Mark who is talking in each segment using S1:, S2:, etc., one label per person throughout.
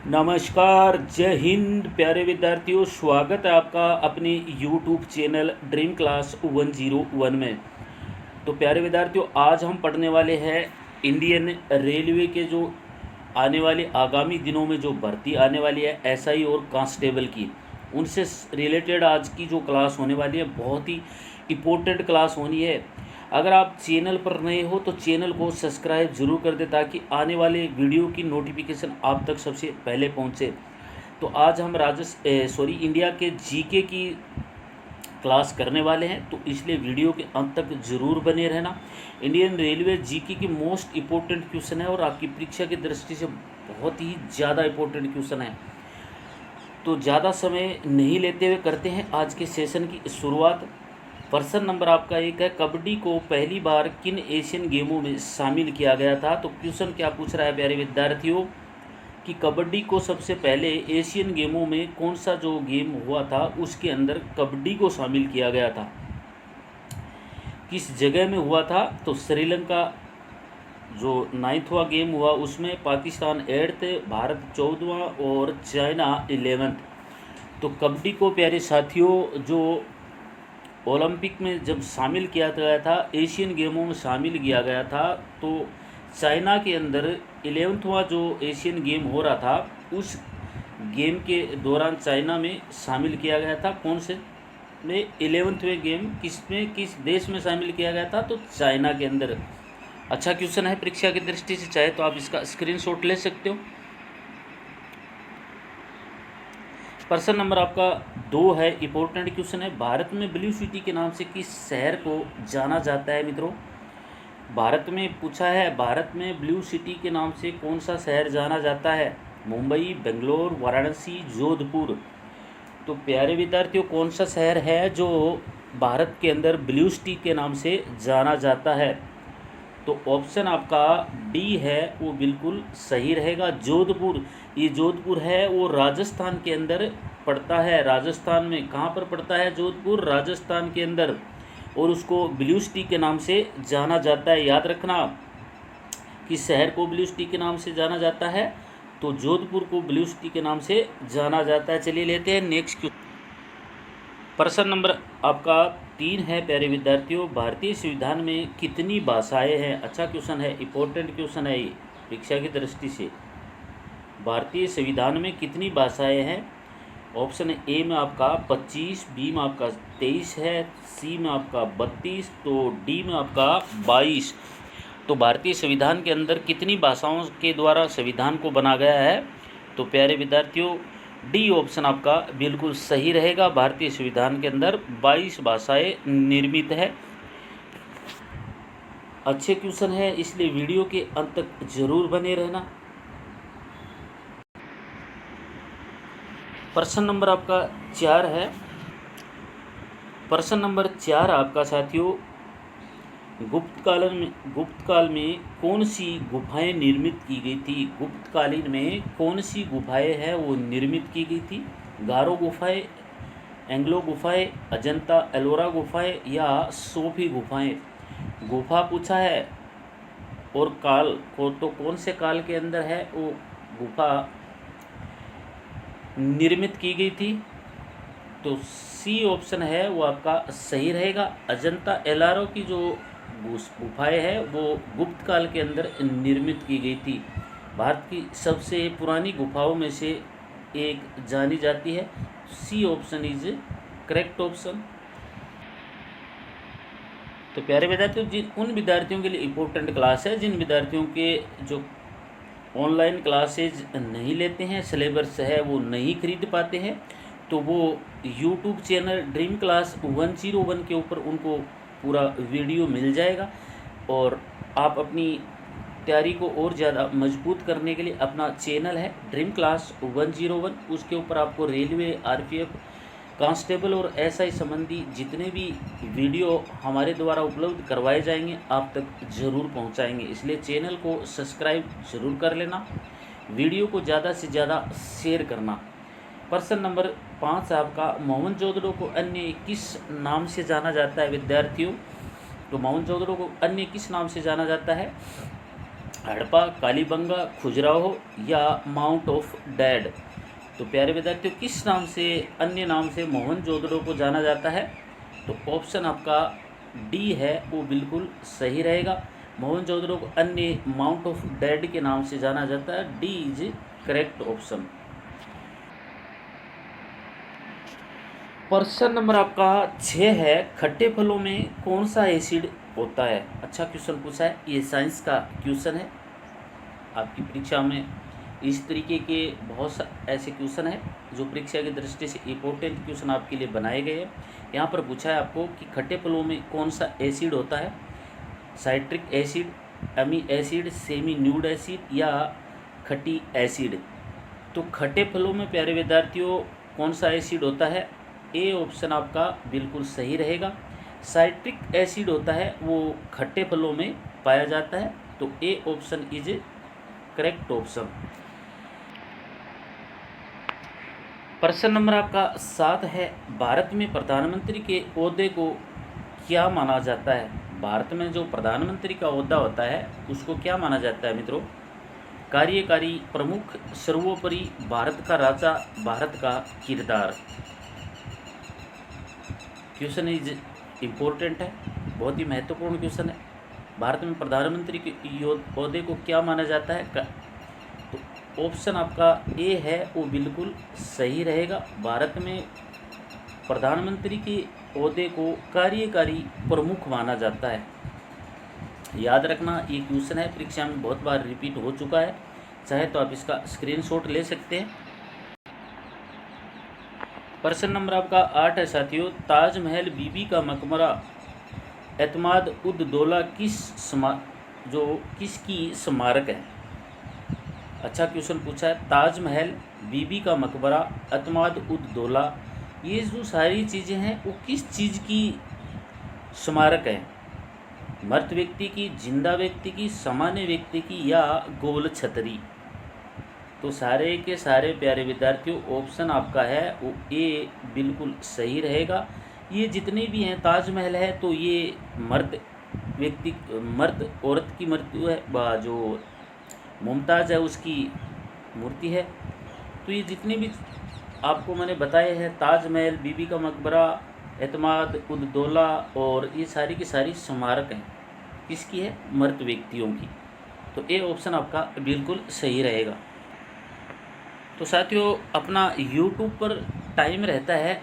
S1: नमस्कार, जय हिंद प्यारे विद्यार्थियों। स्वागत है आपका अपने यूट्यूब चैनल ड्रीम क्लास 101 में। तो प्यारे विद्यार्थियों, आज हम पढ़ने वाले हैं इंडियन रेलवे के जो आने वाले आगामी दिनों में जो भर्ती आने वाली है एसआई और कांस्टेबल की, उनसे रिलेटेड आज की जो क्लास होने वाली है बहुत ही इम्पोर्टेंट क्लास होनी है। अगर आप चैनल पर नए हो तो चैनल को सब्सक्राइब जरूर कर दें ताकि आने वाले वीडियो की नोटिफिकेशन आप तक सबसे पहले पहुंचे। तो आज हम इंडिया के जीके की क्लास करने वाले हैं, तो इसलिए वीडियो के अंत तक जरूर बने रहना। इंडियन रेलवे जीके की मोस्ट इम्पोर्टेंट क्वेश्चन है और आपकी परीक्षा की दृष्टि से बहुत ही ज़्यादा इम्पोर्टेंट क्वेश्चन है। तो ज़्यादा समय नहीं लेते हुए करते हैं आज के सेशन की शुरुआत। प्रश्न नंबर आपका 1 है, कबड्डी को पहली बार किन एशियन गेमों में शामिल किया गया था। तो क्वेश्चन क्या पूछ रहा है प्यारे विद्यार्थियों कि कबड्डी को सबसे पहले एशियन गेमों में कौन सा जो गेम हुआ था उसके अंदर कबड्डी को शामिल किया गया था, किस जगह में हुआ था। तो श्रीलंका जो 9वां गेम हुआ उसमें पाकिस्तान 8th, भारत 14वां और चाइना 11th। तो कबड्डी को प्यारे साथियों जो ओलंपिक में जब शामिल किया गया था, एशियन गेमों में शामिल किया गया था, तो चाइना के अंदर 11वां जो एशियन गेम हो रहा था उस गेम के दौरान चाइना में शामिल किया गया था। कौन से में 11वें गेम किस देश में शामिल किया गया था, तो चाइना के अंदर। अच्छा क्वेश्चन है, परीक्षा की दृष्टि से चाहे तो आप इसका स्क्रीनशॉट ले सकते हो। प्रश्न नंबर आपका 2 है, इंपॉर्टेंट क्वेश्चन है, भारत में ब्लू सिटी के नाम से किस शहर को जाना जाता है। मित्रों, भारत में पूछा है, भारत में ब्लू सिटी के नाम से कौन सा शहर जाना जाता है। मुंबई, बेंगलोर, वाराणसी, जोधपुर। तो प्यारे विद्यार्थियों, कौन सा शहर है जो भारत के अंदर ब्लू सिटी के नाम से जाना जाता है। तो ऑप्शन आपका डी है वो बिल्कुल सही रहेगा, जोधपुर। ये जोधपुर है वो राजस्थान के अंदर पड़ता है। राजस्थान में कहाँ पर पड़ता है जोधपुर, राजस्थान के अंदर, और उसको ब्लू सिटी के नाम से जाना जाता है। याद रखना कि शहर को ब्लू सिटी के नाम से जाना जाता है, तो जोधपुर को ब्लू सिटी के नाम से जाना जाता है। चलिए लेते हैं नेक्स्ट क्वेश्चन। प्रश्न नंबर आपका 3 है प्यारे विद्यार्थियों, भारतीय संविधान में कितनी भाषाएं हैं। अच्छा क्वेश्चन है, इंपॉर्टेंट क्वेश्चन है ये परीक्षा की दृष्टि से। भारतीय संविधान में कितनी भाषाएं हैं। ऑप्शन ए में आपका 25, बी में आपका 23 है, सी में आपका 32, तो डी में आपका 22। तो भारतीय संविधान के अंदर कितनी भाषाओं के द्वारा संविधान को बना गया है। तो प्यारे विद्यार्थियों, डी ऑप्शन आपका बिल्कुल सही रहेगा। भारतीय संविधान के अंदर 22 भाषाएं निर्मित है। अच्छे क्वेश्चन है, इसलिए वीडियो के अंत तक जरूर बने रहना। प्रश्न नंबर आपका 4 है। प्रश्न नंबर 4 आपका साथियों, गुप्त काल में कौन सी गुफाएं निर्मित की गई थी। गुप्तकालीन में कौन सी गुफाएं हैं वो निर्मित की गई थी। गारो गुफाएं, एंग्लो गुफाएं, अजंता एलोरा गुफाएं या सोफी गुफाएं। गुफा पूछा है और काल को, तो कौन से काल के अंदर है वो गुफा निर्मित की गई थी। तो सी ऑप्शन है वो आपका सही रहेगा। अजंता एलोरा की जो गुफाएं है वो गुप्त काल के अंदर निर्मित की गई थी। भारत की सबसे पुरानी गुफाओं में से एक जानी जाती है। C option is correct option. तो प्यारे विद्यार्थियों, उन विद्यार्थियों के लिए इम्पोर्टेंट क्लास है जिन विद्यार्थियों के जो ऑनलाइन क्लासेज नहीं लेते हैं, सिलेबस है वो नहीं खरीद पाते हैं, तो वो यूट्यूब चैनल ड्रीम क्लास 101 के ऊपर उनको पूरा वीडियो मिल जाएगा। और आप अपनी तैयारी को और ज़्यादा मजबूत करने के लिए अपना चैनल है ड्रीम क्लास 101, उसके ऊपर आपको रेलवे, आरपीएफ, कांस्टेबल और एसआई संबंधी जितने भी वीडियो हमारे द्वारा उपलब्ध करवाए जाएंगे आप तक ज़रूर पहुंचाएंगे। इसलिए चैनल को सब्सक्राइब ज़रूर कर लेना, वीडियो को ज़्यादा से ज़्यादा शेयर करना। प्रश्न नंबर 5 आपका, मोहनजोदड़ो को अन्य किस नाम से जाना जाता है विद्यार्थियों। तो मोहनजोदड़ो को अन्य किस नाम से जाना जाता है। हड़प्पा, कालीबंगा, खजुराहो या माउंट ऑफ डैड। तो प्यारे विद्यार्थियों, किस नाम से, अन्य नाम से मोहनजोदड़ो को जाना जाता है? तो ऑप्शन आपका डी है वो बिल्कुल सही रहेगा। मोहनजोदड़ो को अन्य माउंट ऑफ डैड के नाम से जाना जाता है। D is correct option. प्रश्न नंबर आपका 6 है, खट्टे फलों में कौन सा एसिड होता है? अच्छा क्वेश्चन पूछा है, ये साइंस का क्वेश्चन है। आपकी परीक्षा में इस तरीके के बहुत सा ऐसे क्वेश्चन है जो परीक्षा की दृष्टि से इम्पोर्टेंट क्वेश्चन आपके लिए बनाए गए हैं। यहाँ पर पूछा है आपको कि खट्टे फलों में कौन सा एसिड होता है? साइट्रिक एसिड, अमी एसिड, सेमी न्यूड एसिड या खट्टी एसिड। तो खट्टे फलों में प्यारे विद्यार्थियों कौन सा एसिड होता है? ए ऑप्शन आपका बिल्कुल सही रहेगा। साइट्रिक एसिड होता है वो खट्टे फलों में पाया जाता है। तो A option is correct option. प्रश्न नंबर आपका 7 है, भारत में प्रधानमंत्री के ओहदे को क्या माना जाता है? भारत में जो प्रधानमंत्री का ओहदा होता है उसको क्या माना जाता है मित्रों? कार्यकारी प्रमुख, सर्वोपरि, भारत का राजा, भारत का किरदार। क्वेश्चन इज इम्पोर्टेंट है, बहुत ही महत्वपूर्ण क्वेश्चन है। भारत में प्रधानमंत्री के ओहदे को क्या माना जाता है? तो ऑप्शन आपका ए है वो बिल्कुल सही रहेगा। भारत में प्रधानमंत्री के ओहदे को कार्यकारी प्रमुख माना जाता है। याद रखना, ये क्वेश्चन है परीक्षा में बहुत बार रिपीट हो चुका है, चाहे तो आप इसका स्क्रीनशॉट ले सकते हैं। प्रश्न नंबर आपका 8 है साथियों, ताजमहल, बीबी का मकबरा, एतमाद उद दौला किसकी स्मारक है? अच्छा क्वेश्चन पूछा है, ताजमहल, बीबी का मकबरा, एतमाद उद दौला, ये जो सारी चीज़ें हैं वो किस चीज़ की स्मारक है? मृत व्यक्ति की, जिंदा व्यक्ति की, सामान्य व्यक्ति की या गोल छतरी? तो सारे के सारे प्यारे विद्यार्थियों ऑप्शन आपका है वो ए बिल्कुल सही रहेगा। ये जितने भी हैं, ताजमहल है तो ये मर्द औरत की मृत्यु है, जो मुमताज़ है उसकी मूर्ति है। तो ये जितने भी आपको मैंने बताए हैं, ताजमहल, बीबी का मकबरा, एतमाद उद दौला, और ये सारी की सारी स्मारक हैं, किसकी है? मृत व्यक्तियों की। तो ए ऑप्शन आपका बिल्कुल सही रहेगा। तो साथियों, अपना YouTube पर टाइम रहता है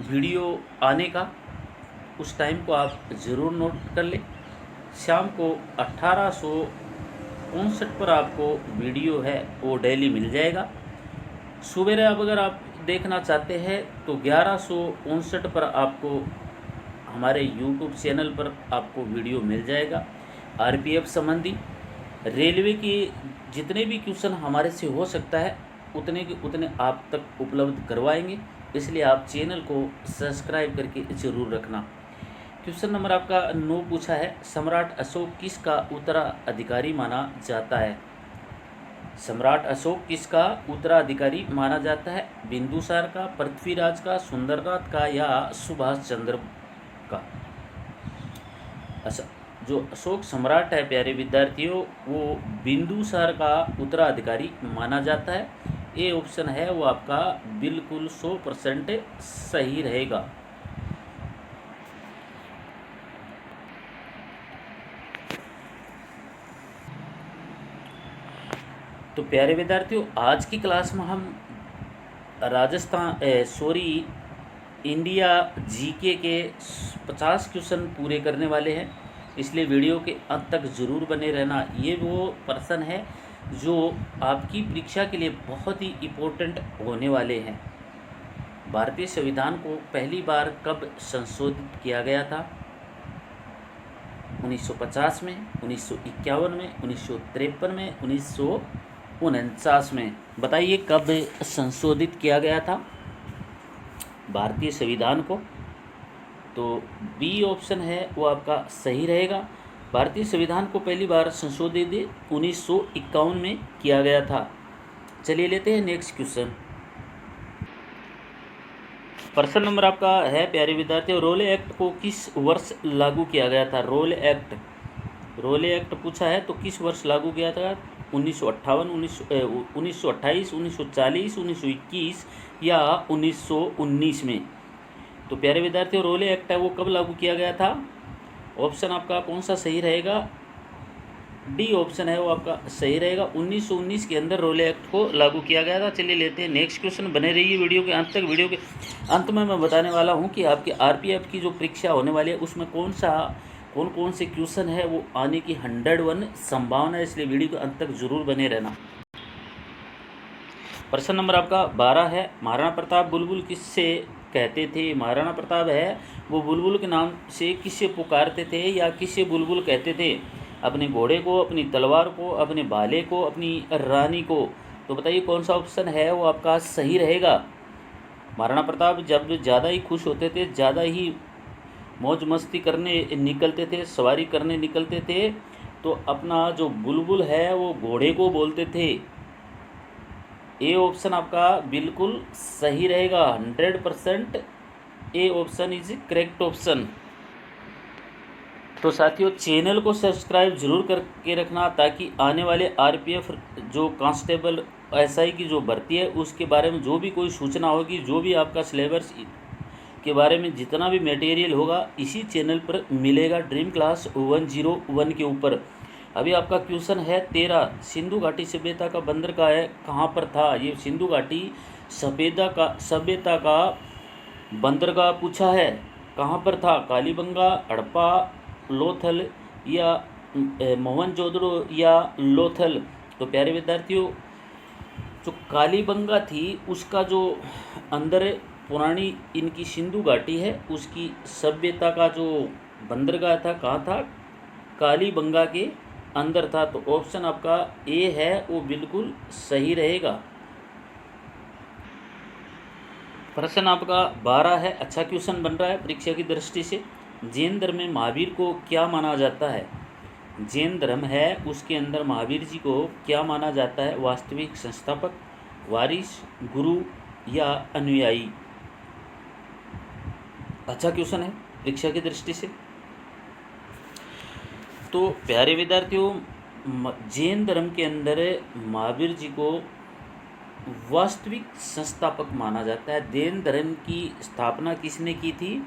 S1: वीडियो आने का, उस टाइम को आप ज़रूर नोट कर लें। शाम को 1859 पर आपको वीडियो है वो डेली मिल जाएगा। सुबह अब अगर आप देखना चाहते हैं तो 1159 पर आपको हमारे YouTube चैनल पर आपको वीडियो मिल जाएगा। RPF संबंधी, रेलवे की जितने भी क्वेश्चन हमारे से हो सकता है उतने के उतने आप तक उपलब्ध करवाएंगे, इसलिए आप चैनल को सब्सक्राइब करके ज़रूर रखना। क्वेश्चन नंबर आपका 9 पूछा है, सम्राट अशोक किसका उत्तराधिकारी माना जाता है? सम्राट अशोक किसका उत्तराधिकारी माना जाता है? बिंदुसार का, पृथ्वीराज का, सुंदरनाथ का या सुभाष चंद्र का? जो अशोक सम्राट है प्यारे विद्यार्थियों, वो बिंदुसार का उत्तराधिकारी माना जाता है। ये ऑप्शन है वो आपका बिल्कुल 100% सही रहेगा। तो प्यारे विद्यार्थियों, आज की क्लास में हम इंडिया जीके के 50 क्वेश्चन पूरे करने वाले हैं, इसलिए वीडियो के अंत तक ज़रूर बने रहना। ये वो प्रश्न है जो आपकी परीक्षा के लिए बहुत ही इम्पोर्टेंट होने वाले हैं। भारतीय संविधान को पहली बार कब संशोधित किया गया था? 1950 में, 1951 में, 1953 में, 1949 में? बताइए कब संशोधित किया गया था भारतीय संविधान को? तो बी ऑप्शन है वो आपका सही रहेगा। भारतीय संविधान को पहली बार संशोधित 1951 में किया गया था। चलिए लेते हैं नेक्स्ट क्वेश्चन। प्रश्न नंबर आपका है प्यारे विद्यार्थियों, रोले एक्ट को किस वर्ष लागू किया गया था? रोले एक्ट रोले एक्ट पूछा है तो किस वर्ष लागू किया था? 1958, 1928, 1940, 1921 या 1919 में? तो प्यारे विद्यार्थियों, रोले एक्ट है वो कब लागू किया गया था? ऑप्शन आपका कौन सा सही रहेगा? डी ऑप्शन है वो आपका सही रहेगा। 1919 के अंदर रोले एक्ट को लागू किया गया था। चलिए लेते हैं नेक्स्ट क्वेश्चन। बने रहिए वीडियो के अंत तक। वीडियो के अंत में मैं बताने वाला हूं कि आपकी आरपीएफ की जो परीक्षा होने वाली है उसमें कौन कौन से क्वेश्चन है वो आने की 101 संभावना है, इसलिए वीडियो के अंत तक जरूर बने रहना। प्रश्न नंबर आपका 12 है, महाराणा प्रताप बुलबुल किससे कहते थे? महाराणा प्रताप है वो बुलबुल के नाम से किससे पुकारते थे या किससे बुलबुल कहते थे? अपने घोड़े को, अपनी तलवार को, अपने भाले को, अपनी रानी को? तो बताइए कौन सा ऑप्शन है वो आपका सही रहेगा। महाराणा प्रताप जब ज़्यादा ही खुश होते थे, ज़्यादा ही मौज मस्ती करने निकलते थे, सवारी करने निकलते थे, तो अपना जो बुलबुल है वो घोड़े को बोलते थे। ए ऑप्शन आपका बिल्कुल सही रहेगा। 100% A option is correct option. तो साथियों, चैनल को सब्सक्राइब जरूर करके रखना ताकि आने वाले आरपीएफ जो कांस्टेबल एसआई की जो भर्ती है उसके बारे में जो भी कोई सूचना होगी, जो भी आपका सिलेबस के बारे में जितना भी मटेरियल होगा इसी चैनल पर मिलेगा, ड्रीम क्लास 101 के ऊपर। अभी आपका क्वेश्चन है 13, सिंधु घाटी सभ्यता का बंदरगाह है कहाँ पर था? ये सिंधु घाटी सभ्यता का बंदरगाह पूछा है, कहाँ पर था? कालीबंगा, हड़प्पा, लोथल या मोहनजोदड़ो या लोथल? तो प्यारे विद्यार्थियों, जो कालीबंगा थी उसका जो अंदर पुरानी इनकी सिंधु घाटी है उसकी सभ्यता का जो बंदरगाह था कहाँ था? कालीबंगा के अंदर था। तो ऑप्शन आपका ए है वो बिल्कुल सही रहेगा। प्रश्न आपका 12 है, अच्छा क्वेश्चन बन रहा है परीक्षा की दृष्टि से। जैन धर्म में महावीर को क्या माना जाता है? जैन धर्म है उसके अंदर महावीर जी को क्या माना जाता है? वास्तविक संस्थापक, वारिस, गुरु या अनुयायी? अच्छा क्वेश्चन है परीक्षा की दृष्टि से। तो प्यारे विद्यार्थियों, जैन धर्म के अंदर महावीर जी को वास्तविक संस्थापक माना जाता है। जैन धर्म की स्थापना किसने की थी?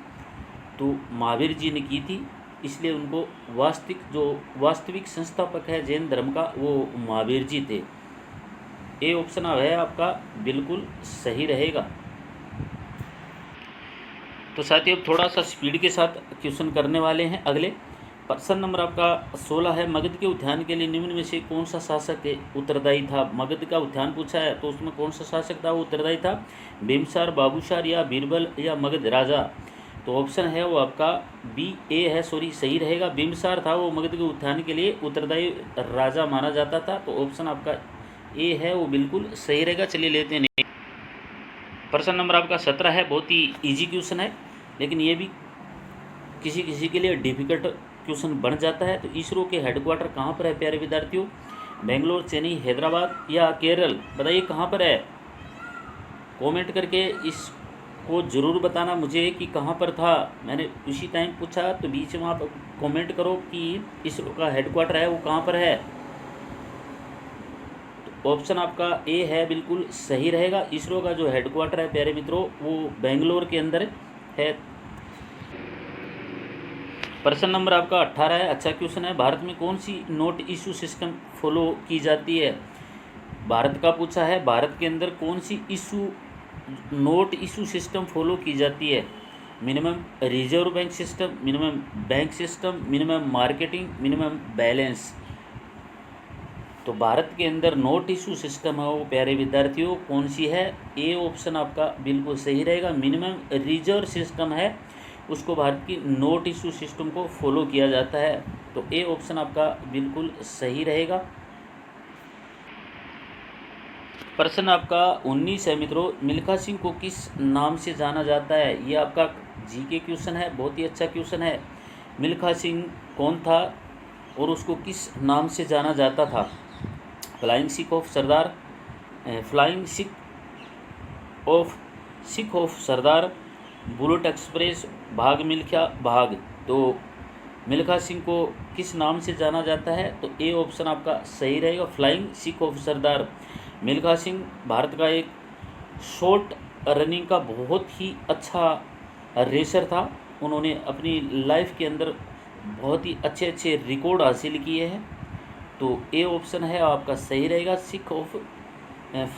S1: तो महावीर जी ने की थी, इसलिए उनको वास्तविक संस्थापक है जैन धर्म का वो महावीर जी थे। ए ऑप्शन है आपका बिल्कुल सही रहेगा। तो साथियों, अब थोड़ा सा स्पीड के साथ क्वेश्चन करने वाले हैं अगले। प्रश्न नंबर आपका 16 है, मगध के उत्थान के लिए निम्न में से कौन सा शासक उत्तरदायी था? मगध का उत्थान पूछा है तो उसमें कौन सा शासक था वो उत्तरदायी था? बिम्बसार, बाबूसार या बीरबल या मगध राजा? तो ऑप्शन है वो आपका बी ए है, सही रहेगा। बिम्बसार था वो मगध के उत्थान के लिए उत्तरदायी राजा माना जाता था। तो ऑप्शन आपका ए है वो बिल्कुल सही रहेगा। चलिए लेते हैं प्रश्न नंबर आपका 17 है, बहुत ही इजी क्वेश्चन है लेकिन ये भी किसी किसी के लिए डिफिकल्ट क्वेश्चन बन जाता है। तो इसरो के हेडक्वार्टर कहाँ पर है प्यारे विद्यार्थियों? बेंगलोर, चेन्नई, हैदराबाद या केरल? बताइए कहाँ पर है। कमेंट करके इसको ज़रूर बताना मुझे कि कहाँ पर था। मैंने उसी टाइम पूछा तो बीच में आप कमेंट करो कि इसरो का हेडक्वार्टर है वो कहाँ पर है। तो ऑप्शन आपका ए है बिल्कुल सही रहेगा। इसरो का जो हेडक्वार्टर है प्यारे मित्रों वो बेंगलोर के अंदर है। प्रश्न नंबर आपका 18 है, अच्छा क्वेश्चन है, भारत में कौन सी नोट इशू सिस्टम फॉलो की जाती है? भारत का पूछा है, भारत के अंदर कौन सी नोट इशू सिस्टम फॉलो की जाती है? Minimum reserve bank system, minimum bank system, minimum marketing, minimum balance? तो भारत के अंदर नोट इशू सिस्टम है वो प्यारे विद्यार्थियों कौन सी है? ए ऑप्शन आपका बिल्कुल सही रहेगा। मिनिमम रिजर्व सिस्टम है उसको भारत की नोट इशू सिस्टम को फॉलो किया जाता है। तो ए ऑप्शन आपका बिल्कुल सही रहेगा। प्रश्न आपका 19 है मित्रों, मिल्खा सिंह को किस नाम से जाना जाता है? ये आपका जीके क्वेश्चन है, बहुत ही अच्छा क्वेश्चन है। मिल्खा सिंह कौन था और उसको किस नाम से जाना जाता था? Flying Sikh of Sardar, flying Sikh of Sardar, bullet express, भाग मिल्खा भाग? तो मिल्खा सिंह को किस नाम से जाना जाता है? तो ए ऑप्शन आपका सही रहेगा, फ्लाइंग सिख ऑफ सरदार। मिल्खा सिंह भारत का एक शॉर्ट रनिंग का बहुत ही अच्छा रेसर था। उन्होंने अपनी लाइफ के अंदर बहुत ही अच्छे अच्छे रिकॉर्ड हासिल किए हैं। तो ए ऑप्शन है आपका सही रहेगा, Sikh of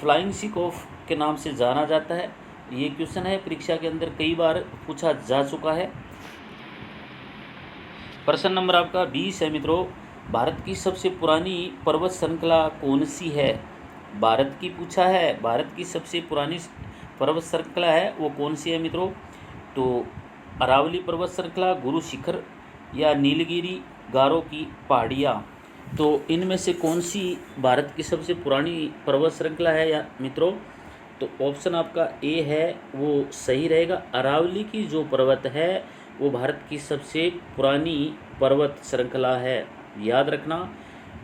S1: flying Sikh of के नाम से जाना जाता है। ये क्वेश्चन है परीक्षा के अंदर कई बार पूछा जा चुका है। प्रश्न नंबर आपका 20 है मित्रों, भारत की सबसे पुरानी पर्वत श्रृंखला कौन सी है? भारत की पूछा है, भारत की सबसे पुरानी पर्वत श्रृंखला है वो कौन सी है मित्रों? तो अरावली पर्वत श्रृंखला, गुरु शिखर या नीलगिरी गारो की पहाड़ियाँ। तो इनमें से कौन सी भारत की सबसे पुरानी पर्वत श्रृंखला है या मित्रों? तो ऑप्शन आपका ए है वो सही रहेगा। अरावली की जो पर्वत है वो भारत की सबसे पुरानी पर्वत श्रृंखला है, याद रखना।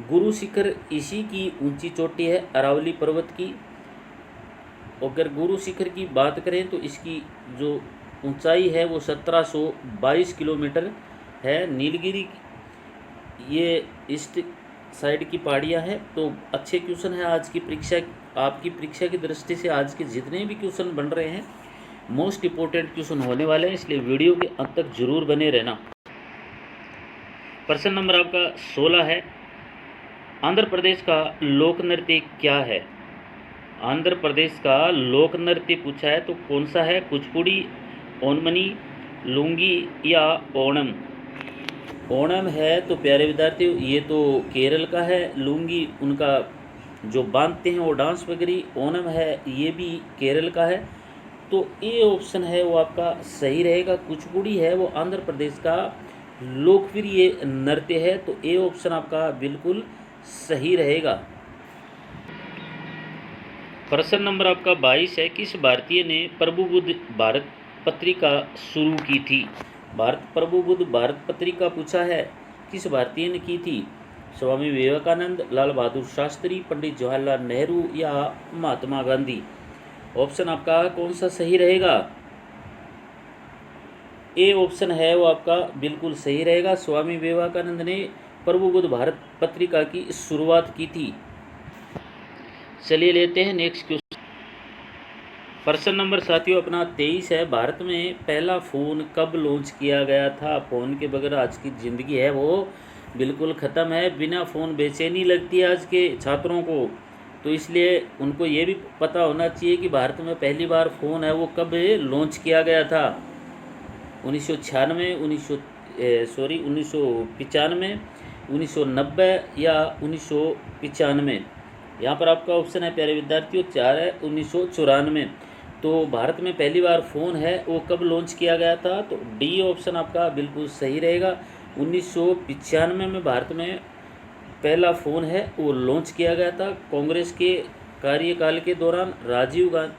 S1: गुरु शिखर इसी की ऊंची चोटी है अरावली पर्वत की। अगर गुरु शिखर की बात करें तो इसकी जो ऊंचाई है वो 1722 किलोमीटर है। नीलगिरी ये ईस्ट साइड की पहाड़ियाँ हैं। तो अच्छे क्वेश्चन है आज की परीक्षा, आपकी परीक्षा की दृष्टि से आज के जितने भी क्वेश्चन बन रहे हैं मोस्ट इम्पोर्टेंट क्वेश्चन होने वाले हैं, इसलिए वीडियो के अंत तक जरूर बने रहना। प्रश्न नंबर आपका 16 है, आंध्र प्रदेश का लोक नृत्य क्या है? आंध्र प्रदेश का लोक नृत्य पूछा है तो कौन सा है? कुचिपुड़ी, ओनमनी, लुंगी या ओणम? ओणम है तो प्यारे विद्यार्थियों ये तो केरल का है, लुंगी उनका जो बांधते हैं वो डांस वगैरह, ओणम है ये भी केरल का है। तो ए ऑप्शन है वो आपका सही रहेगा। कुचिपुड़ी है वो आंध्र प्रदेश का लोकप्रिय नृत्य है। तो ए ऑप्शन आपका बिल्कुल सही रहेगा। प्रश्न नंबर आपका 22 है, किस भारतीय ने प्रबुबुद्ध भारत पत्रिका शुरू की थी? भारत प्रबुबुद्ध भारत पत्रिका पूछा है, किस भारतीय ने की थी? स्वामी विवेकानंद, लाल बहादुर शास्त्री, पंडित जवाहरलाल नेहरू या महात्मा गांधी? ऑप्शन आपका कौन सा सही रहेगा? ए ऑप्शन है वो आपका बिल्कुल सही रहेगा। स्वामी विवेकानंद ने प्रबुबुद्ध भारत पत्रिका की शुरुआत की थी। चलिए लेते हैं नेक्स्ट क्वेश्चन। प्रश्न नंबर साथियों अपना 23 है, भारत में पहला फ़ोन कब लॉन्च किया गया था? फ़ोन के बगैर आज की ज़िंदगी है वो बिल्कुल ख़त्म है। बिना फ़ोन बेचैनी लगती है आज के छात्रों को, तो इसलिए उनको ये भी पता होना चाहिए कि भारत में पहली बार फ़ोन है वो कब लॉन्च किया गया था। 1996, 1995, 1990 या 1995? यहाँ पर आपका ऑप्शन है प्यारे विद्यार्थियों 4 है 1994। तो भारत में पहली बार फ़ोन है वो कब लॉन्च किया गया था? तो डी ऑप्शन आपका बिल्कुल सही रहेगा। 1995 में भारत में पहला फ़ोन है वो लॉन्च किया गया था। कांग्रेस के कार्यकाल के दौरान राजीव गांधी,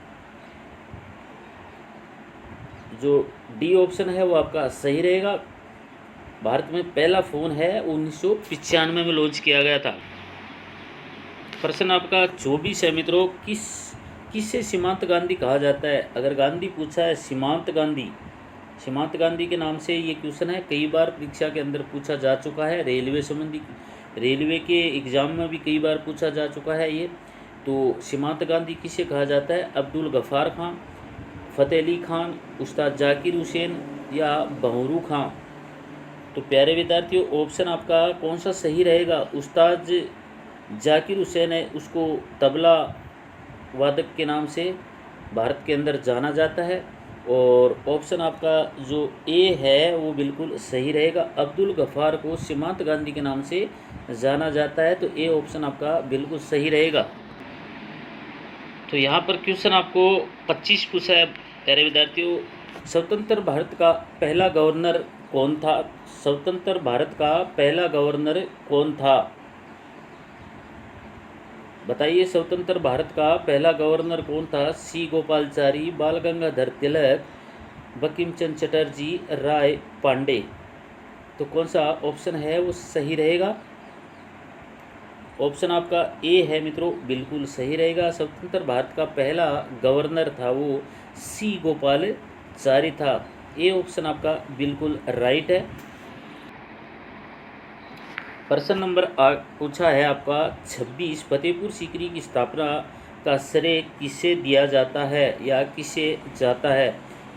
S1: जो डी ऑप्शन है वो आपका सही रहेगा। भारत में पहला फ़ोन है 1995 में लॉन्च किया गया था। प्रश्न आपका 24 है मित्रों, किससे सीमांत गांधी कहा जाता है? अगर गांधी पूछा है सीमांत गांधी, सीमांत गांधी के नाम से ये क्वेश्चन है, कई बार परीक्षा के अंदर पूछा जा चुका है। रेलवे संबंधी, रेलवे के एग्ज़ाम में भी कई बार पूछा जा चुका है ये। तो सीमांत गांधी किसे कहा जाता है? अब्दुल गफ़ार खां, फ़तेह अली खान, उस्ताद जाकिर हुसैन या बहरू खां? तो प्यारे विद्यार्थियों ऑप्शन आपका कौन सा सही रहेगा? उस्ताद जाकिर हुसैन है, उसको तबला वादक के नाम से भारत के अंदर जाना जाता है। और ऑप्शन आपका जो ए है वो बिल्कुल सही रहेगा। अब्दुल गफ़ार को सीमांत गांधी के नाम से जाना जाता है। तो ए ऑप्शन आपका बिल्कुल सही रहेगा। तो यहाँ पर क्वेश्चन आपको 25 पूछा है प्यारे विद्यार्थियों, स्वतंत्र भारत का पहला गवर्नर कौन था? स्वतंत्र भारत का पहला गवर्नर कौन था? बताइए, स्वतंत्र भारत का पहला गवर्नर कौन था? सी गोपालचारी, बाल गंगाधर तिलक, बंकिम चंद्र चटर्जी, राय पांडे? तो कौन सा ऑप्शन है वो सही रहेगा? ऑप्शन आपका ए है मित्रों, बिल्कुल सही रहेगा। स्वतंत्र भारत का पहला गवर्नर था वो सी गोपालचारी था। ए ऑप्शन आपका बिल्कुल राइट है। प्रश्न नंबर पूछा है आपका 26, फतेहपुर सीकरी की स्थापना का श्रेय किसे दिया जाता है या किसे जाता है,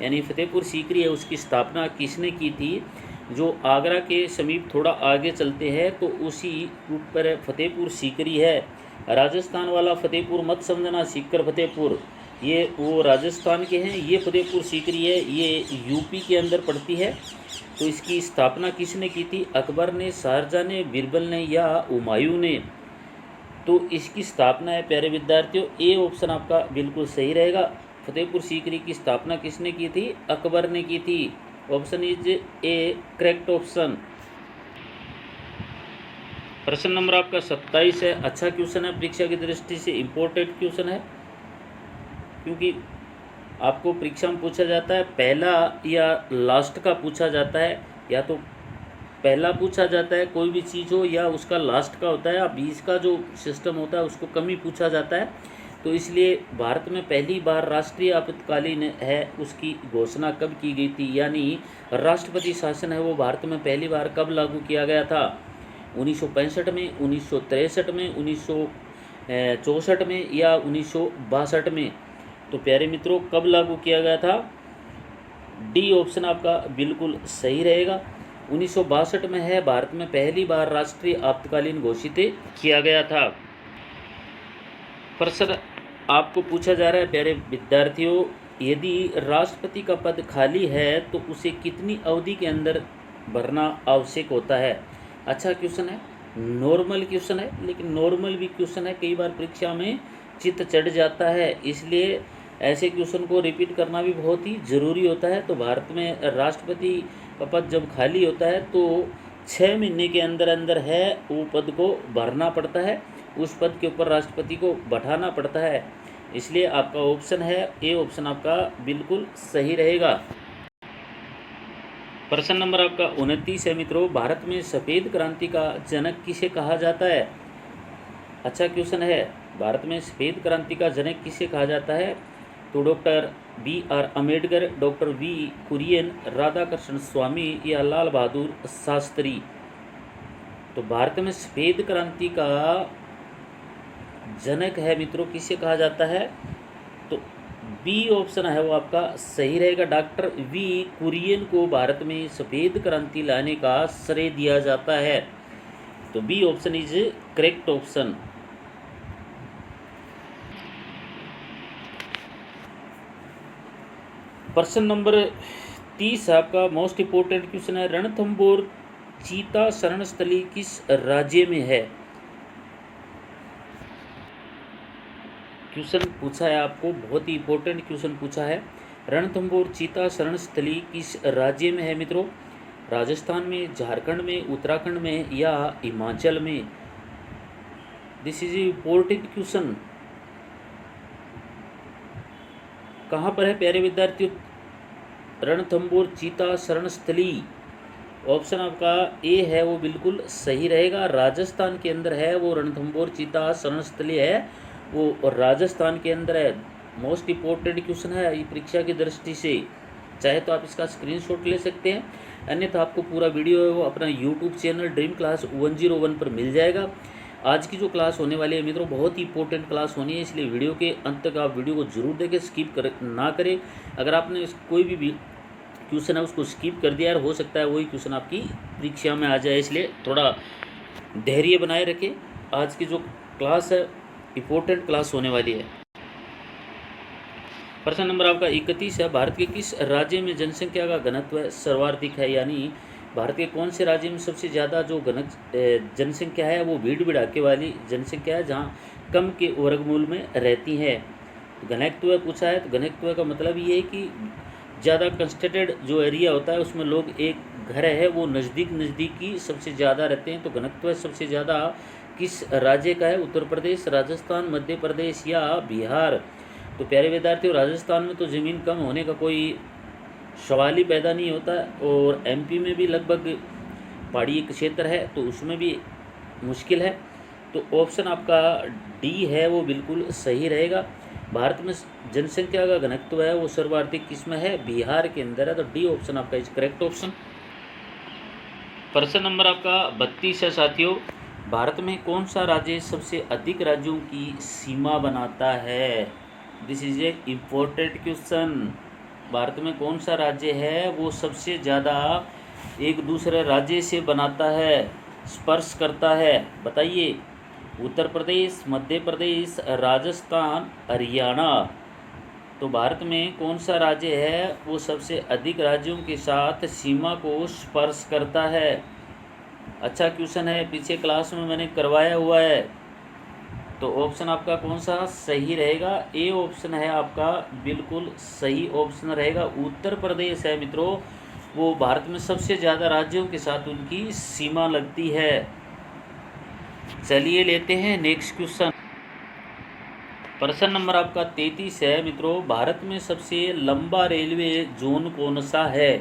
S1: यानी फतेहपुर सीकरी है उसकी स्थापना किसने की थी। जो आगरा के समीप थोड़ा आगे चलते हैं तो उसी रूट पर फतेहपुर सीकरी है। राजस्थान वाला फतेहपुर मत समझना, सीकर फतेहपुर ये वो राजस्थान के हैं, ये फतेहपुर सीकरी है ये यूपी के अंदर पड़ती है। तो इसकी स्थापना किसने की थी, अकबर ने, शाहजहाँ ने, बीरबल ने या हुमायूं ने। तो इसकी स्थापना है प्यारे विद्यार्थियों, ए ऑप्शन आपका बिल्कुल सही रहेगा। फतेहपुर सीकरी की स्थापना किसने की थी, अकबर ने की थी। Option is A correct option. प्रश्न नंबर आपका 27 है, अच्छा क्वेश्चन है, परीक्षा की दृष्टि से इम्पोर्टेंट क्वेश्चन है, क्योंकि आपको परीक्षा में पूछा जाता है पहला या लास्ट का पूछा जाता है, या तो पहला पूछा जाता है कोई भी चीज़ हो या उसका लास्ट का होता है, या बीच का जो सिस्टम होता है उसको कम ही पूछा जाता है। तो इसलिए भारत में पहली बार राष्ट्रीय आपातकालीन है उसकी घोषणा कब की गई थी, यानी राष्ट्रपति शासन है वो भारत में पहली बार कब लागू किया गया था, 1965 में, 1963 में, 1964 में या 1962 में। तो प्यारे मित्रों कब लागू किया गया था, डी ऑप्शन आपका बिल्कुल सही रहेगा। 1962 में है भारत में पहली बार राष्ट्रीय आपातकालीन घोषित किया गया था। प्रश्न आपको पूछा जा रहा है प्यारे विद्यार्थियों, यदि राष्ट्रपति का पद खाली है तो उसे कितनी अवधि के अंदर भरना आवश्यक होता है। अच्छा क्वेश्चन है, नॉर्मल क्वेश्चन है, लेकिन नॉर्मल भी क्वेश्चन है, कई बार परीक्षा में चित्त चढ़ जाता है, इसलिए ऐसे क्वेश्चन को रिपीट करना भी बहुत ही ज़रूरी होता है। तो भारत में राष्ट्रपति का पद जब खाली होता है तो 6 महीने के अंदर अंदर है वो पद को भरना पड़ता है, उस पद के ऊपर राष्ट्रपति को बैठाना पड़ता है। इसलिए आपका ऑप्शन है ए ऑप्शन आपका बिल्कुल सही रहेगा। प्रश्न नंबर आपका 29 है मित्रों, भारत में सफ़ेद क्रांति का जनक किसे कहा जाता है। अच्छा क्वेश्चन है, भारत में सफ़ेद क्रांति का जनक किसे कहा जाता है। तो doctor B.R. Ambedkar, doctor V. Kurien, Radhakrishna Swami या लाल बहादुर शास्त्री। तो भारत में सफ़ेद क्रांति का जनक है मित्रों किसे कहा जाता है, तो बी ऑप्शन है वो आपका सही रहेगा। Doctor V. कुरियन को भारत में सफ़ेद क्रांति लाने का श्रेय दिया जाता है। तो B option is correct option. प्रश्न नंबर 30 आपका मोस्ट इम्पोर्टेंट क्वेश्चन है, रणथंभौर चीता शरण स्थली किस राज्य में है। क्वेश्चन पूछा है आपको, बहुत ही इम्पोर्टेंट क्वेश्चन पूछा है, रणथंभौर चीता शरण स्थली किस राज्य में है मित्रों। राजस्थान में, झारखंड में, उत्तराखंड में या हिमाचल में। This is important question. कहाँ पर है प्यारे विद्यार्थियों, रणथंभौर चीता शरण स्थली। ऑप्शन आपका ए है वो बिल्कुल सही रहेगा, राजस्थान के अंदर है वो रणथंभौर चीता शरण स्थली है वो राजस्थान के अंदर है। मोस्ट इम्पोर्टेंट क्वेश्चन है ये परीक्षा की दृष्टि से, चाहे तो आप इसका स्क्रीनशॉट ले सकते हैं, अन्यथा आपको पूरा वीडियो है वो अपना यूट्यूब चैनल ड्रीम क्लास 101 पर मिल जाएगा। आज की जो क्लास होने वाली है मित्रों बहुत ही इंपॉर्टेंट क्लास होनी है, इसलिए वीडियो के अंत तक आप वीडियो को जरूर देखें, स्किप ना करें। अगर आपने कोई भी क्वेश्चन है उसको स्किप कर दिया है, हो सकता है वही क्वेश्चन आपकी परीक्षा में आ जाए, इसलिए थोड़ा धैर्य बनाए रखें। आज की जो क्लास है इंपॉर्टेंट क्लास होने वाली है। प्रश्न नंबर आपका 31 है, भारत के किस राज्य में जनसंख्या का घनत्व सर्वाधिक है, यानी भारत के कौन से राज्य में सबसे ज़्यादा जो जनसंख्या है वो भीड़ भड़ाके वाली जनसंख्या है, जहाँ कम के वर्गमूल में रहती है। घनत्व पूछा है, तो घनत्व का मतलब ये है कि ज़्यादा कंस्ट्रक्टेड जो एरिया होता है उसमें लोग एक घर है वो नज़दीकी सबसे ज़्यादा रहते हैं। तो घनत्व सबसे ज़्यादा किस राज्य का है, उत्तर प्रदेश, राजस्थान, मध्य प्रदेश या बिहार। तो प्यारे विद्यार्थियों राजस्थान में तो ज़मीन कम होने का कोई सवाल ही पैदा नहीं होता, और एमपी में भी लगभग पहाड़ी क्षेत्र है तो उसमें भी मुश्किल है। तो ऑप्शन आपका डी है वो बिल्कुल सही रहेगा। भारत में जनसंख्या का घनत्व है वो सर्वाधिक किस में है, बिहार के अंदर है, तो डी ऑप्शन आपका इज करेक्ट ऑप्शन। प्रश्न नंबर आपका 32 है साथियों। भारत में कौन सा राज्य सबसे अधिक राज्यों की सीमा बनाता है? This is a important question. Bharat में कौन सा राज्य है वो सबसे ज़्यादा एक दूसरे राज्य से बनाता है, स्पर्श करता है? बताइए। उत्तर प्रदेश, मध्य प्रदेश, राजस्थान, हरियाणा। तो भारत में कौन सा राज्य है वो सबसे अधिक राज्यों के साथ सीमा को स्पर्श करता है? अच्छा क्वेश्चन है, पीछे क्लास में मैंने करवाया हुआ है। तो ऑप्शन आपका कौन सा सही रहेगा? ए ऑप्शन है आपका बिल्कुल सही ऑप्शन रहेगा। उत्तर प्रदेश है मित्रों, वो भारत में सबसे ज़्यादा राज्यों के साथ उनकी सीमा लगती है। चलिए लेते हैं नेक्स्ट क्वेश्चन। प्रश्न नंबर आपका 33 है मित्रों। भारत में सबसे लंबा रेलवे जोन कौन सा है?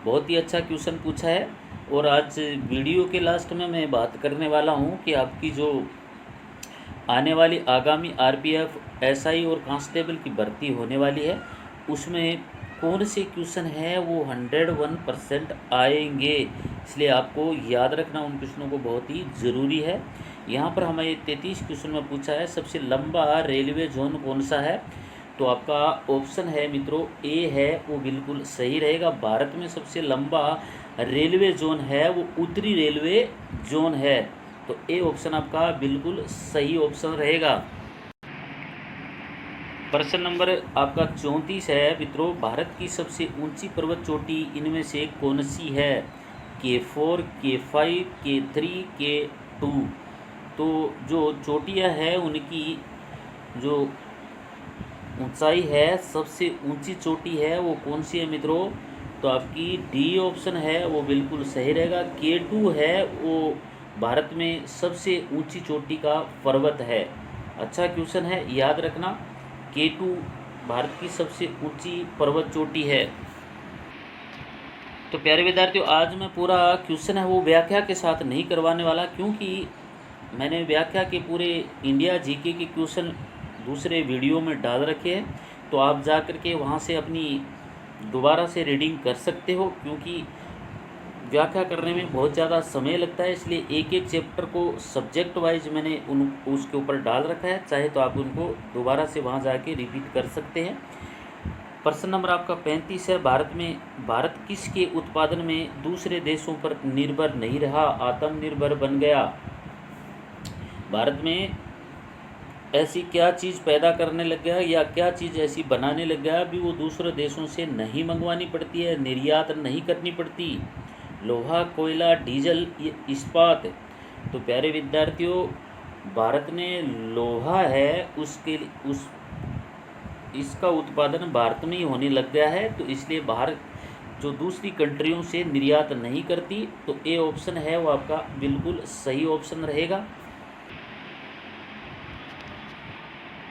S1: बहुत ही अच्छा क्वेश्चन पूछा है। और आज वीडियो के लास्ट में मैं बात करने वाला हूं कि आपकी जो आने वाली आगामी आरपीएफ, एसआई और कांस्टेबल की भर्ती होने वाली है, उसमें कौन से क्वेश्चन है वो 101% आएंगे। इसलिए आपको याद रखना उन क्वेश्चनों को बहुत ही ज़रूरी है। यहाँ पर हमें 33 क्वेश्चन में पूछा है सबसे लंबा रेलवे जोन कौन सा है। तो आपका ऑप्शन है मित्रों ए है, वो बिल्कुल सही रहेगा। भारत में सबसे लंबा रेलवे जोन है वो उत्तरी रेलवे जोन है। तो ए ऑप्शन आपका बिल्कुल सही ऑप्शन रहेगा। प्रश्न नंबर आपका 34 है मित्रों। भारत की सबसे ऊंची पर्वत चोटी इनमें से कौन सी है? K4, K5, K3, K2। तो जो चोटियाँ हैं उनकी जो ऊंचाई है, सबसे ऊंची चोटी है वो कौन सी है मित्रों? तो आपकी डी ऑप्शन है वो बिल्कुल सही रहेगा। K2 है वो भारत में सबसे ऊंची चोटी का पर्वत है। अच्छा क्वेश्चन है, याद रखना। K2 भारत की सबसे ऊंची पर्वत चोटी है। तो प्यारे विद्यार्थियों, आज मैं पूरा क्वेश्चन है वो व्याख्या के साथ नहीं करवाने वाला, क्योंकि मैंने व्याख्या के पूरे इंडिया जीके के क्वेश्चन दूसरे वीडियो में डाल रखे हैं। तो आप जा कर के वहाँ से अपनी दोबारा से रीडिंग कर सकते हो, क्योंकि व्याख्या करने में बहुत ज़्यादा समय लगता है। इसलिए एक एक चैप्टर को सब्जेक्ट वाइज मैंने उसके ऊपर डाल रखा है। चाहे तो आप उनको दोबारा से वहाँ जाके रिपीट कर सकते हैं। प्रश्न नंबर आपका 35 है। भारत किसके उत्पादन में दूसरे देशों पर निर्भर नहीं रहा, आत्मनिर्भर बन गया? भारत में ऐसी क्या चीज़ पैदा करने लग गया या क्या चीज़ ऐसी बनाने लग गया भी वो दूसरे देशों से नहीं मंगवानी पड़ती है, निर्यात नहीं करनी पड़ती? लोहा, कोयला, डीजल, इस्पात। तो प्यारे विद्यार्थियों, भारत ने लोहा है इसका उत्पादन भारत में ही होने लग गया है। तो इसलिए भारत जो दूसरी कंट्रियों से निर्यात नहीं करती। तो ए ऑप्शन है वो आपका बिल्कुल सही ऑप्शन रहेगा।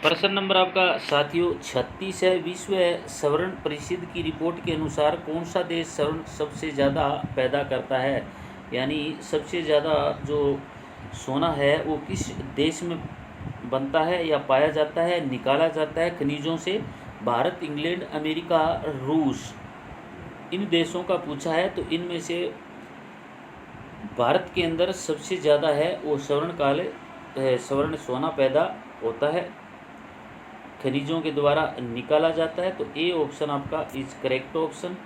S1: प्रश्न नंबर आपका साथियों 36 है। विश्व स्वर्ण परिषद की रिपोर्ट के अनुसार कौन सा देश स्वर्ण सबसे ज़्यादा पैदा करता है? यानी सबसे ज़्यादा जो सोना है वो किस देश में बनता है या पाया जाता है, निकाला जाता है खनिजों से? भारत, इंग्लैंड, अमेरिका, रूस, इन देशों का पूछा है। तो इनमें से भारत के अंदर सबसे ज़्यादा है वो स्वर्ण सोना पैदा होता है, खनिजों के द्वारा निकाला जाता है। तो ए ऑप्शन आपका इज करेक्ट ऑप्शन।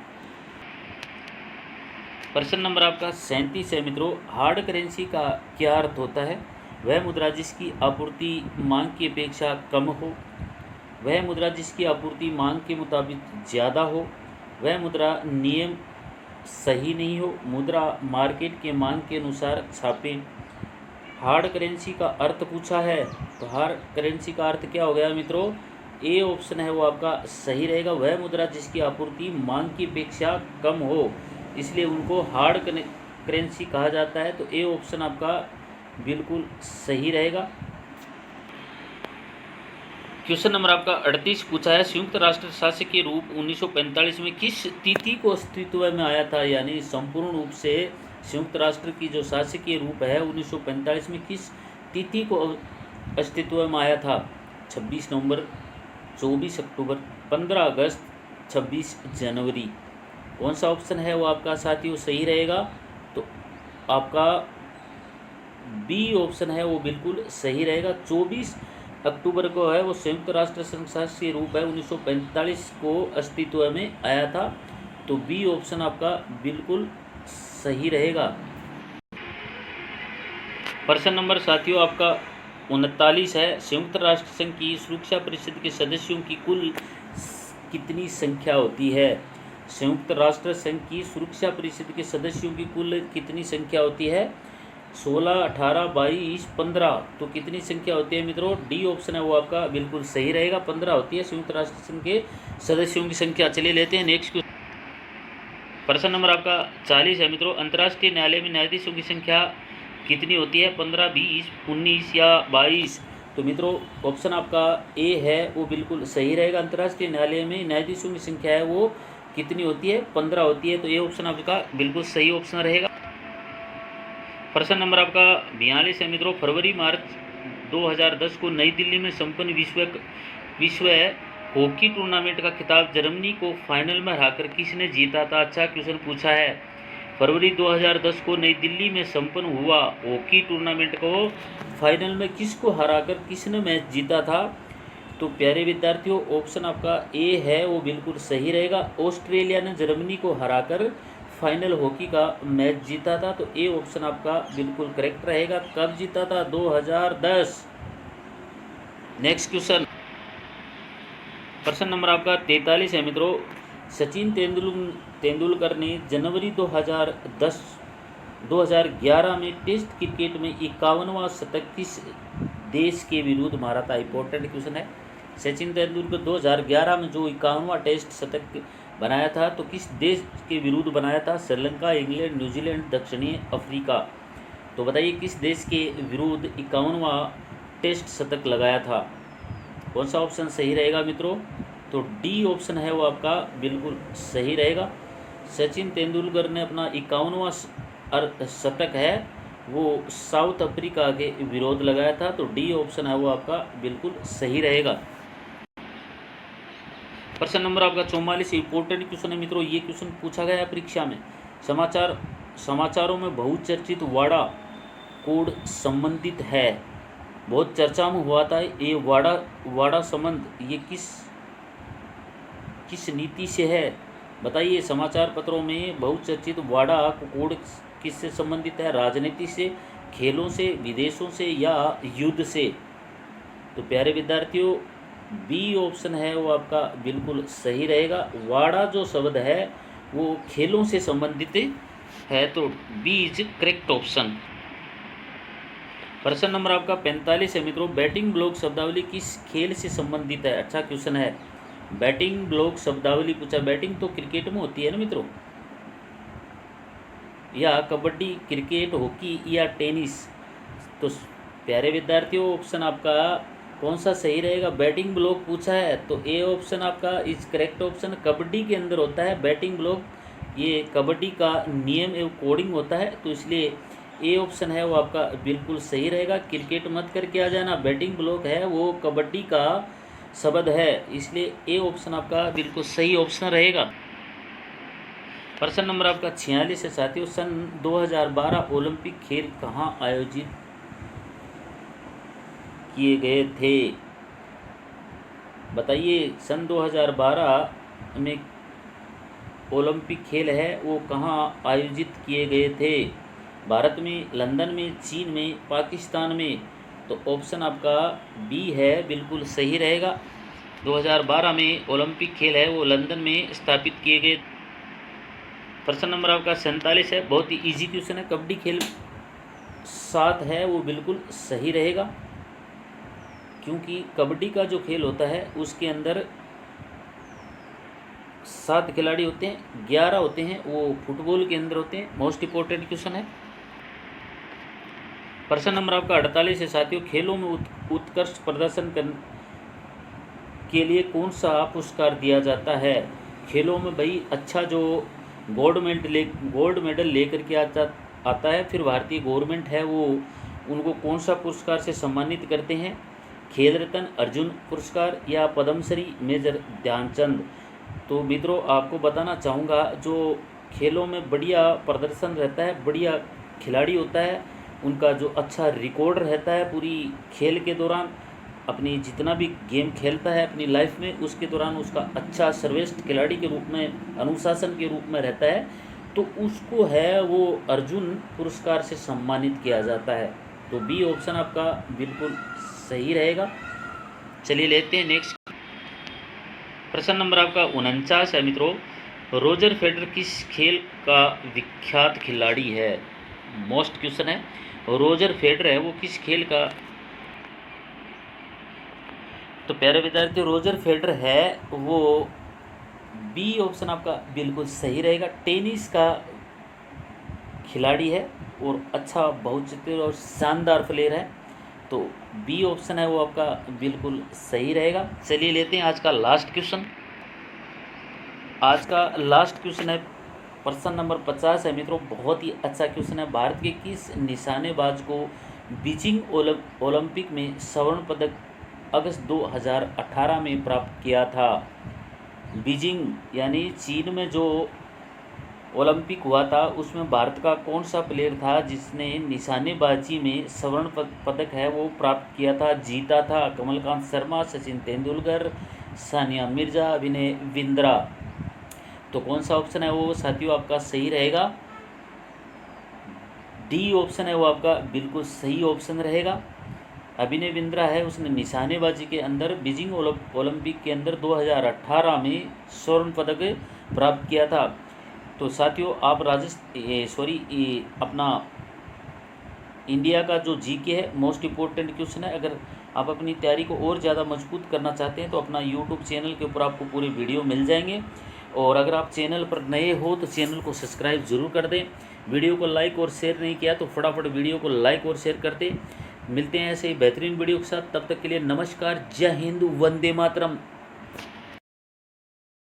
S1: प्रश्न नंबर आपका 37 है मित्रों। हार्ड करेंसी का क्या अर्थ होता है? वह मुद्रा जिसकी आपूर्ति मांग की अपेक्षा कम हो, वह मुद्रा जिसकी आपूर्ति मांग के मुताबिक ज़्यादा हो, वह मुद्रा नियम सही नहीं हो, मुद्रा मार्केट के मांग के अनुसार छापें। हार्ड करेंसी का अर्थ पूछा है। तो हार्ड करेंसी का अर्थ क्या हो गया मित्रों? ए ऑप्शन है वो आपका सही रहेगा। वह मुद्रा जिसकी आपूर्ति मांग की अपेक्षा कम हो, इसलिए उनको हार्ड करेंसी कहा जाता है। तो ए ऑप्शन आपका बिल्कुल सही रहेगा। क्वेश्चन नंबर आपका 38 पूछा है। संयुक्त राष्ट्र शासकीय रूप 1945 में किस तिथि को अस्तित्व में आया था? यानी संपूर्ण रूप से संयुक्त राष्ट्र की जो शासकीय रूप है 1945 में किस तिथि को अस्तित्व में आया था? 26 नवंबर, 24 अक्टूबर, 15 अगस्त, 26 जनवरी। कौन सा ऑप्शन है वो आपका साथियों सही रहेगा? तो आपका बी ऑप्शन है वो बिल्कुल सही रहेगा। 24 अक्टूबर को है वो संयुक्त राष्ट्र संघ सदस्य रूप है 1945 को अस्तित्व में आया था। तो बी ऑप्शन आपका बिल्कुल सही रहेगा। प्रश्न नंबर साथियों आपका 39 है, संयुक्त राष्ट्र संघ की सुरक्षा परिषद के सदस्यों की कुल कितनी संख्या होती है? संयुक्त राष्ट्र संघ की सुरक्षा परिषद के सदस्यों की कुल कितनी संख्या होती है? 16, 18, 22, 15। तो कितनी संख्या होती है मित्रों? डी ऑप्शन है वो आपका बिल्कुल सही रहेगा, 15 होती है संयुक्त राष्ट्र संघ के सदस्यों की संख्या। चलिए लेते हैं नेक्स्ट क्वेश्चन। प्रश्न नंबर आपका 40 है मित्रों, अंतर्राष्ट्रीय न्यायालय में न्यायाधीशों की संख्या कितनी होती है? 15, 20, 19 या 22? तो मित्रों ऑप्शन आपका ए है वो बिल्कुल सही रहेगा। अंतर्राष्ट्रीय न्यायालय में न्यायाधीशों की संख्या है वो कितनी होती है? 15 होती है। तो ये ऑप्शन आपका बिल्कुल सही ऑप्शन रहेगा। प्रश्न नंबर आपका 42 है मित्रों, फरवरी मार्च 2010 को नई दिल्ली में संपन्न विश्व हॉकी टूर्नामेंट का खिताब जर्मनी को फाइनल में हराकर किसने जीता था? अच्छा क्वेश्चन पूछा है। फरवरी 2010 को नई दिल्ली में संपन्न हुआ हॉकी टूर्नामेंट को फाइनल में किसको हराकर किसने मैच जीता था? तो प्यारे विद्यार्थियों ऑप्शन आपका ए है वो बिल्कुल सही रहेगा। ऑस्ट्रेलिया ने जर्मनी को हराकर फाइनल हॉकी का मैच जीता था। तो ए ऑप्शन आपका बिल्कुल करेक्ट रहेगा। कब जीता था? 2010। Next question. प्रश्न नंबर आपका 43 है मित्रों, सचिन तेंदुलकर ने जनवरी 2011 में टेस्ट क्रिकेट में 51वां शतक किस देश के विरुद्ध मारा था? इंपॉर्टेंट क्वेश्चन है। सचिन तेंदुलकर 2011 में जो 51वां टेस्ट शतक बनाया था तो किस देश के विरुद्ध बनाया था? श्रीलंका, इंग्लैंड, न्यूजीलैंड, दक्षिणी अफ्रीका। तो बताइए किस देश के विरुद्ध 51वां टेस्ट शतक लगाया था? कौन सा ऑप्शन सही रहेगा मित्रों? तो डी ऑप्शन है वो आपका बिल्कुल सही रहेगा। सचिन तेंदुलकर ने अपना 51वां शतक है वो साउथ अफ्रीका के विरोध लगाया था। तो डी ऑप्शन है वो आपका बिल्कुल सही रहेगा। प्रश्न नंबर आपका 44 इंपॉर्टेंट क्वेश्चन है मित्रों। ये क्वेश्चन पूछा गया है परीक्षा में। समाचारों में बहुचर्चित वाडा कोड संबंधित है, बहुत चर्चा में हुआ था। ये वाडा संबंध ये किस नीति से है? बताइए। समाचार पत्रों में बहुचर्चित वाडा कोड किससे संबंधित है? राजनीति से, खेलों से, विदेशों से या युद्ध से? तो प्यारे विद्यार्थियों बी ऑप्शन है वो आपका बिल्कुल सही रहेगा। वाडा जो शब्द है वो खेलों से संबंधित है। तो बी इज करेक्ट ऑप्शन। प्रश्न नंबर आपका 45 है मित्रों, बैटिंग ब्लॉक शब्दावली किस खेल से संबंधित है? अच्छा क्वेश्चन है। बैटिंग ब्लॉक शब्दावली पूछा। बैटिंग तो क्रिकेट में होती है ना मित्रों, या कबड्डी, क्रिकेट, हॉकी या टेनिस? तो प्यारे विद्यार्थियों ऑप्शन आपका कौन सा सही रहेगा? बैटिंग ब्लॉक पूछा है तो ए ऑप्शन आपका इज करेक्ट ऑप्शन। कबड्डी के अंदर होता है बैटिंग ब्लॉक, ये कबड्डी का नियम एवं कोडिंग होता है। तो इसलिए ए ऑप्शन है वो आपका बिल्कुल सही रहेगा। क्रिकेट मत करके आ जाना, बैटिंग ब्लॉक है वो कबड्डी का शब्द है, इसलिए ए ऑप्शन आपका बिल्कुल सही ऑप्शन रहेगा। प्रश्न नंबर आपका 46 है साथियों, सन 2012 ओलंपिक खेल कहाँ आयोजित किए गए थे? बताइए। सन 2012 में ओलंपिक खेल है वो कहाँ आयोजित किए गए थे? भारत में, लंदन में, चीन में, पाकिस्तान में? तो ऑप्शन आपका बी है बिल्कुल सही रहेगा। 2012 में ओलंपिक खेल है वो लंदन में स्थापित किए गए। प्रश्न नंबर आपका 47 है, बहुत ही इजी क्वेश्चन है। कबड्डी खेल 7 है वो बिल्कुल सही रहेगा, क्योंकि कबड्डी का जो खेल होता है उसके अंदर 7 खिलाड़ी होते हैं, 11 होते हैं वो फुटबॉल के अंदर होते हैं। मोस्ट इंपॉर्टेंट क्वेश्चन है। प्रश्न नंबर आपका 48 है साथियों, खेलों में उत्कृष्ट प्रदर्शन के लिए कौन सा पुरस्कार दिया जाता है? खेलों में भाई अच्छा जो गोल्ड मेडल लेकर के आता है, फिर भारतीय गवर्नमेंट है वो उनको कौन सा पुरस्कार से सम्मानित करते हैं? खेल रत्न, अर्जुन पुरस्कार या पद्मश्री, मेजर ध्यानचंद? तो मित्रों आपको बताना चाहूँगा, जो खेलों में बढ़िया प्रदर्शन रहता है, बढ़िया खिलाड़ी होता है उनका जो अच्छा रिकॉर्ड रहता है पूरी खेल के दौरान, अपनी जितना भी गेम खेलता है अपनी लाइफ में उसके दौरान उसका अच्छा सर्वश्रेष्ठ खिलाड़ी के रूप में, अनुशासन के रूप में रहता है, तो उसको है वो अर्जुन पुरस्कार से सम्मानित किया जाता है। तो बी ऑप्शन आपका बिल्कुल सही रहेगा। चलिए लेते हैं नेक्स्ट प्रश्न नंबर आपका 49 है मित्रों। रोजर फेडरर किस खेल का विख्यात खिलाड़ी है? मोस्ट क्वेश्चन है। रोजर फेडरर है वो किस खेल का? तो प्यारे विद्यार्थी रोजर फेडरर है वो बी ऑप्शन आपका बिल्कुल सही रहेगा। टेनिस का खिलाड़ी है और अच्छा बहुचतुर और शानदार प्लेयर है, तो बी ऑप्शन है वो आपका बिल्कुल सही रहेगा। चलिए लेते हैं आज का लास्ट क्वेश्चन। आज का लास्ट क्वेश्चन है प्रश्न नंबर 50 है मित्रों। बहुत ही अच्छा क्वेश्चन है। भारत के किस निशानेबाज को बीजिंग ओलंपिक में स्वर्ण पदक अगस्त 2018 में प्राप्त किया था? बीजिंग यानी चीन में जो ओलंपिक हुआ था उसमें भारत का कौन सा प्लेयर था जिसने निशानेबाजी में स्वर्ण पदक है वो प्राप्त किया था, जीता था? कमलकांत शर्मा, सचिन तेंदुलकर, सानिया मिर्जा, विनय बिंद्रा। तो कौन सा ऑप्शन है वो साथियों आपका सही रहेगा? डी ऑप्शन है वो आपका बिल्कुल सही ऑप्शन रहेगा। अभिनय बिंद्रा है उसने निशानेबाजी के अंदर बीजिंग ओलंपिक के अंदर 2018 में स्वर्ण पदक प्राप्त किया था। तो साथियों आप अपना इंडिया का जो जीके है मोस्ट इम्पोर्टेंट क्वेश्चन है। अगर आप अपनी तैयारी को और ज़्यादा मजबूत करना चाहते हैं तो अपना यूट्यूब चैनल के ऊपर आपको पूरे वीडियो मिल जाएंगे, और अगर आप चैनल पर नए हो तो चैनल को सब्सक्राइब ज़रूर कर दें। वीडियो को लाइक और शेयर नहीं किया तो फटाफट वीडियो को लाइक और शेयर कर दें। मिलते हैं ऐसे ही बेहतरीन वीडियो के साथ, तब तक के लिए नमस्कार, जय हिंद, वंदे मातरम।